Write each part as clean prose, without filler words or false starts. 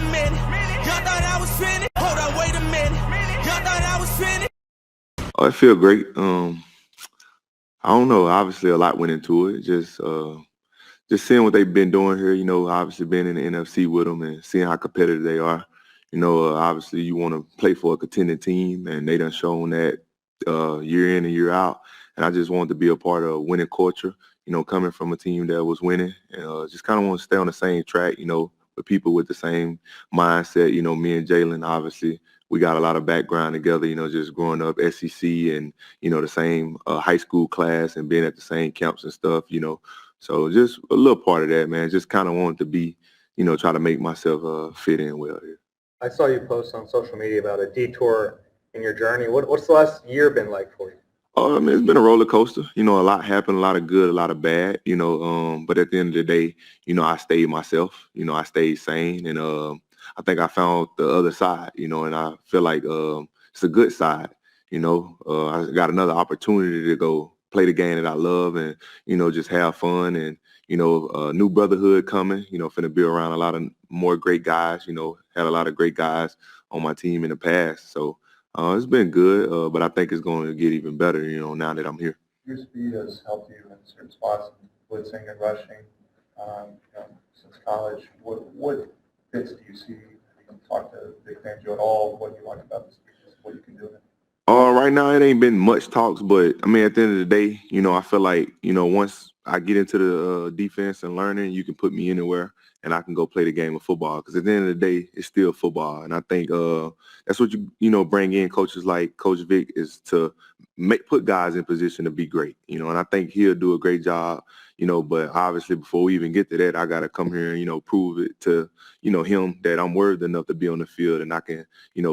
a minute. Y'all thought I was finished. Hold on, wait a minute. Y'all thought I was finished. Oh, it feel great. I don't know. Obviously, a lot went into it. Just seeing what they've been doing here. Obviously being in the NFC with them and seeing how competitive they are. Obviously you want to play for a contending team, and they done shown that year in and year out. And I just wanted to be a part of a winning culture. Coming from a team that was winning, and just kind of want to stay on the same track. With people with the same mindset. Me and Jalen, obviously, we got a lot of background together. Just growing up SEC and the same high school class and being at the same camps and stuff. So just a little part of that, man. Just kind of wanted to be, try to make myself fit in well here. I saw you post on social media about a detour in your journey. What's the last year been like for you? It's been a roller coaster. A lot happened, a lot of good, a lot of bad. But at the end of the day, I stayed myself. I stayed sane, and I think I found the other side. And I feel like it's a good side. I got another opportunity to go play the game that I love, and just have fun, and new brotherhood coming. Finna be around a lot of more great guys. Had a lot of great guys on my team in the past, so. It's been good, but I think it's going to get even better, now that I'm here. Your speed has helped you in certain spots, blitzing and rushing, since college. What bits do you see? You can talk to Big Fan Joe at all. What do you like about the speed? What you can do in it? Right now, it ain't been much talks, but I mean, at the end of the day, I feel like, once I get into the defense and learning, you can put me anywhere and I can go play the game of football. Because at the end of the day, it's still football. And I think that's what bring in coaches like Coach Vic, is to put guys in position to be great, and I think he'll do a great job, but obviously before we even get to that, I got to come here and, prove it to, him that I'm worthy enough to be on the field and I can,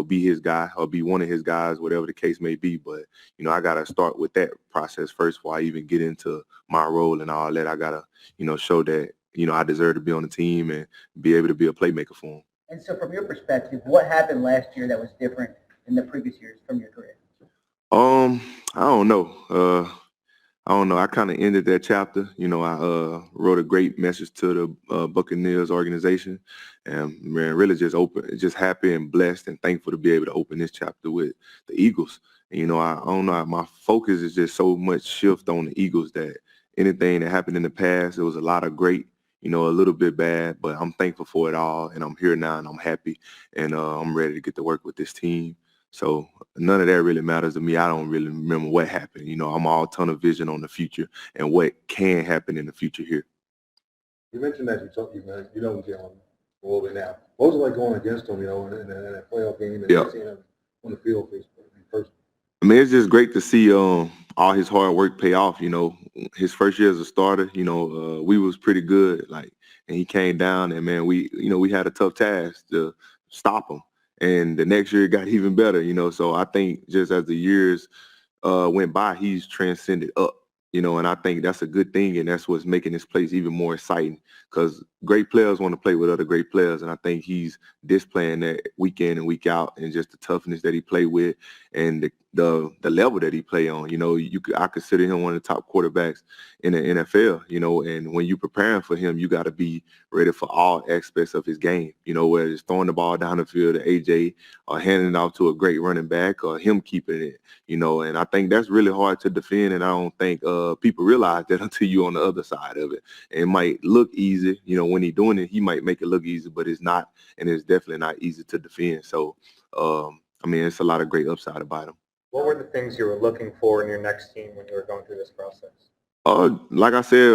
be his guy or be one of his guys, whatever the case may be. But, I got to start with that process first before I even get into my role and all that. I got to, show that, I deserve to be on the team and be able to be a playmaker for him. And so from your perspective, what happened last year that was different than the previous years from your career? I don't know. I kind of ended that chapter. I wrote a great message to the Buccaneers organization, and man, really just happy and blessed and thankful to be able to open this chapter with the Eagles. And, I don't know. My focus is just so much shift on the Eagles that anything that happened in the past, it was a lot of great, a little bit bad, but I'm thankful for it all, and I'm here now, and I'm happy, and I'm ready to get to work with this team. So none of that really matters to me. I don't really remember what happened. I'm all tunnel vision on the future and what can happen in the future here. You mentioned that you know Jalen a little bit now. What was it like going against him, in a playoff game and seeing him on the field in person? I mean, it's just great to see all his hard work pay off. His first year as a starter, we was pretty good. And he came down, and man, we had a tough task to stop him. And the next year it got even better, So I think just as the years went by, he's transcended up, and I think that's a good thing. And that's what's making this place even more exciting, because great players want to play with other great players. And I think he's displaying that week in and week out, and just the toughness that he play with and the level that he play on. I consider him one of the top quarterbacks in the NFL, and when you're preparing for him, you got to be ready for all aspects of his game, whether it's throwing the ball down the field to AJ or handing it off to a great running back or him keeping it, and I think that's really hard to defend. And I don't think people realize that until you're on the other side of it. And it might look easy, when he's doing it, he might make it look easy, but it's not, and it's definitely not easy to defend. So, it's a lot of great upside about him. What were the things you were looking for in your next team when you were going through this process? Like I said,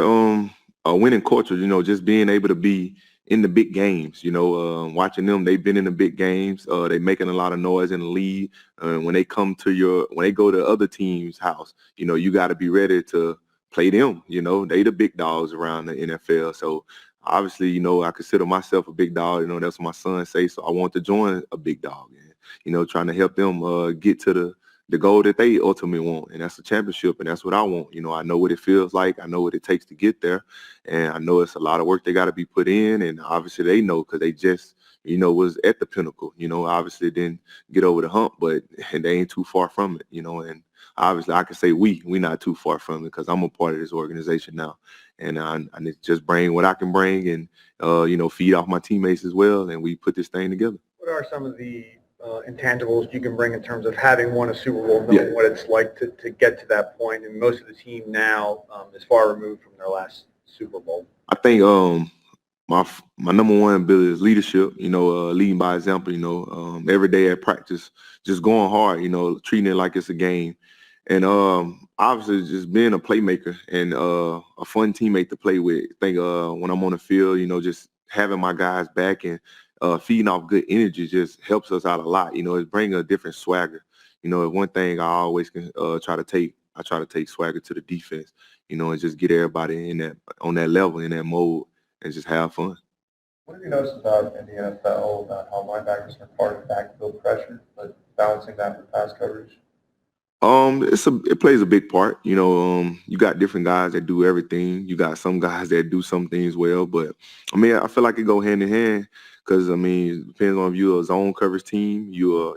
a winning culture, just being able to be in the big games, watching them. They've been in the big games. They making a lot of noise in the league. When they go to other teams' house, you got to be ready to play them. They the big dogs around the NFL. So obviously, I consider myself a big dog. That's what my son say. So I want to join a big dog and, trying to help them get to the goal that they ultimately want, and that's a championship, and that's what I want. I know what it feels like. I know what it takes to get there, and I know it's a lot of work they got to be put in, and obviously they know, because they just, was at the pinnacle. Obviously didn't get over the hump, but and they ain't too far from it, and obviously I can say we not too far from it because I'm a part of this organization now, and I need to just bring what I can bring and feed off my teammates as well, and we put this thing together. What are some of the intangibles you can bring in terms of having won a Super Bowl, knowing what it's like to get to that point? And most of the team now is far removed from their last Super Bowl. I think my number one ability is leadership. Leading by example. Every day at practice, just going hard. Treating it like it's a game, and obviously just being a playmaker and a fun teammate to play with. I think when I'm on the field, just having my guys back and feeding off good energy just helps us out a lot. It's bringing a different swagger. One thing I always can try to take swagger to the defense. And just get everybody on that level, in that mode, and just have fun. What have you noticed about in the NFL about how linebackers are part of backfield pressure, but balancing that with pass coverage? It plays a big part. You got different guys that do everything. You got some guys that do some things well, but I feel like it go hand in hand because it depends on if you're a zone coverage team. You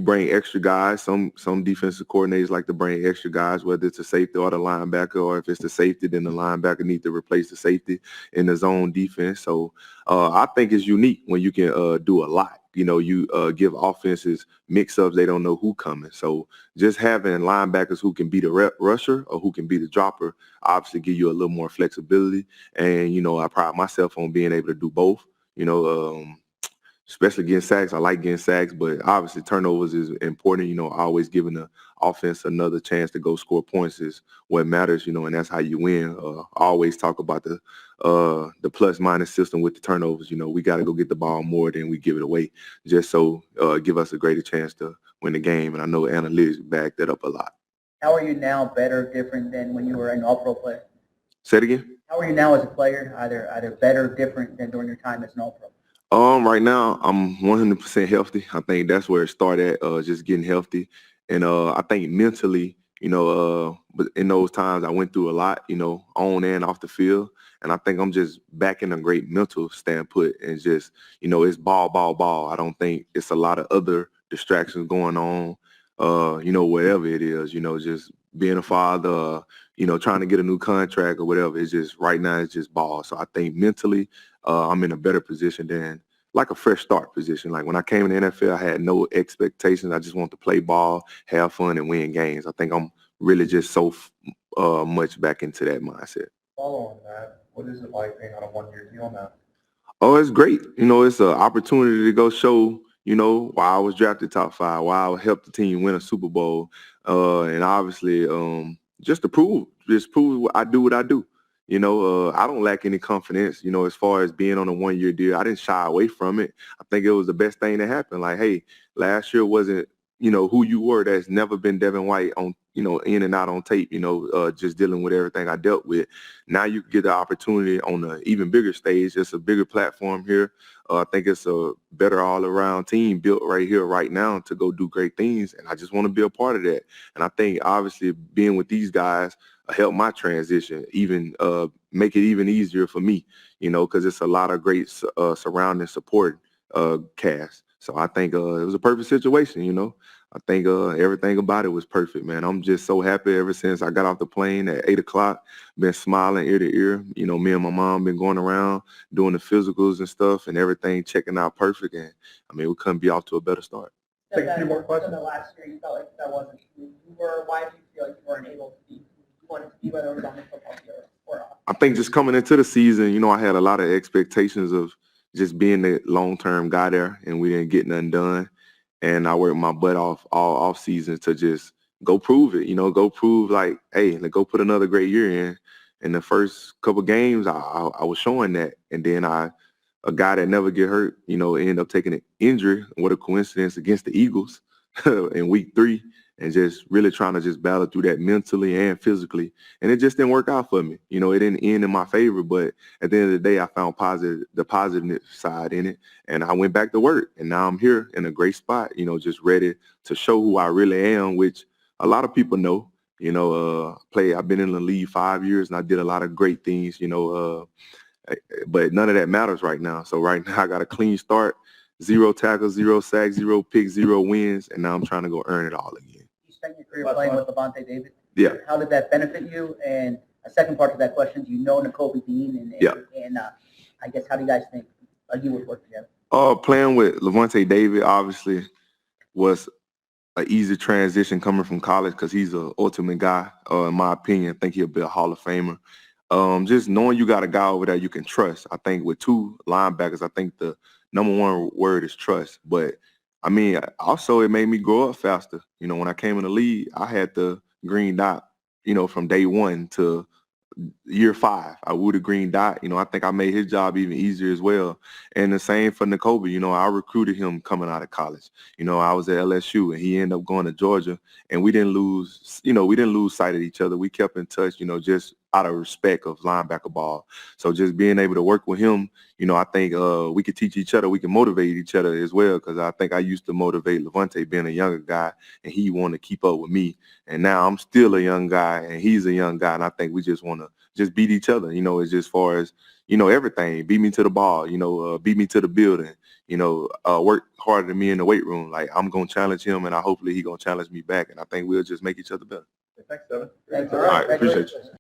bring extra guys. Some defensive coordinators like to bring extra guys, whether it's a safety or the linebacker, or if it's the safety, then the linebacker need to replace the safety in the zone defense. So I think it's unique when you can do a lot. You give offenses mix-ups, they don't know who coming. So just having linebackers who can be the rusher or who can be the dropper obviously give you a little more flexibility. And, I pride myself on being able to do both. Especially getting sacks. I like getting sacks, but obviously turnovers is important. Always giving the offense another chance to go score points is what matters, and that's how you win. I always talk about the plus-minus system with the turnovers. We got to go get the ball more than we give it away, just so give us a greater chance to win the game. And I know analytics back that up a lot. How are you now better, different than when you were an all-pro player? Say it again? How are you now as a player, either better, different than during your time as an all-pro? Right now I'm 100% healthy. I think that's where it started, just getting healthy. And I think mentally, but in those times I went through a lot, on and off the field. And I think I'm just back in a great mental standpoint and just, it's ball, ball, ball. I don't think it's a lot of other distractions going on, whatever it is, just being a father, trying to get a new contract or whatever. It's just right now it's just ball. So I think mentally I'm in a better position than like a fresh start position. Like when I came in the NFL, I had no expectations. I just want to play ball, have fun, and win games. I think I'm really just so much back into that mindset. Following that, what is it like being on a one-year deal now? Oh, it's great. It's an opportunity to go show, why I was drafted top 5, why I helped the team win a Super Bowl, and obviously just to prove I do what I do. I don't lack any confidence, as far as being on a one-year deal. I didn't shy away from it. I think it was the best thing that happened. Like, hey, last year wasn't, who you were. That's never been Devin White on, in and out on tape, just dealing with everything I dealt with. Now you get the opportunity on an even bigger stage. It's a bigger platform here. I think it's a better all-around team built right here, right now to go do great things. And I just want to be a part of that. And I think, obviously, being with these guys help my transition, even make it even easier for me, because it's a lot of great surrounding support cast. So I think it was a perfect situation, I think everything about it was perfect, man. I'm just so happy ever since I got off the plane at 8 o'clock, been smiling ear to ear. Me and my mom been going around doing the physicals and stuff and everything checking out perfect. And, we couldn't be off to a better start. Take a few more questions. The last year, you felt like that wasn't who you were. Why did you feel like you weren't able to be who you wanted to be, whether it was on the football field or off? I think just coming into the season, I had a lot of expectations of just being the long-term guy there, and we didn't get nothing done. And I worked my butt off all off season to just go prove it, go prove like, hey, let's go put another great year in. In the first couple games, I was showing that. And then a guy that never get hurt, ended up taking an injury. What a coincidence against the Eagles in week 3. And just really trying to just battle through that mentally and physically. And it just didn't work out for me. It didn't end in my favor, but at the end of the day, I found the positive side in it. And I went back to work. And now I'm here in a great spot, just ready to show who I really am, which a lot of people know. I've been in the league 5 years and I did a lot of great things, but none of that matters right now. So right now I got a clean start, 0 tackles, 0 sacks, 0 picks, 0 wins, and now I'm trying to go earn it all again. spent your career playing with Levante David. Yeah. How did that benefit you? And a second part to that question, do you know Nakobe Dean? And I guess, how do you guys think you would work together? Playing with Levante David obviously was an easy transition coming from college because he's an ultimate guy. In my opinion, I think he'll be a Hall of Famer. Just knowing you got a guy over there you can trust. I think with two linebackers, I think the number one word is trust. But I mean, also it made me grow up faster. You know, when I came in the league, I had the green dot, you know, from day one to year 5. I wore the green dot. You know, I think I made his job even easier as well. And the same for Nakobe. You know, I recruited him coming out of college. You know, I was at LSU and he ended up going to Georgia, and we didn't lose, you know, we didn't lose sight of each other. We kept in touch, you know, just out of respect of linebacker ball. So just being able to work with him, you know, I think we could teach each other. We can motivate each other as well, because I think I used to motivate Levante being a younger guy, and he wanted to keep up with me. And now I'm still a young guy, and he's a young guy, and I think we just want to just beat each other. You know, it's just far as, you know, everything. Beat me to the ball, you know, beat me to the building, you know, work harder than me in the weight room. Like, I'm going to challenge him, and hopefully he going to challenge me back, and I think we'll just make each other better. Thanks, Devin. Thanks. All right, appreciate you.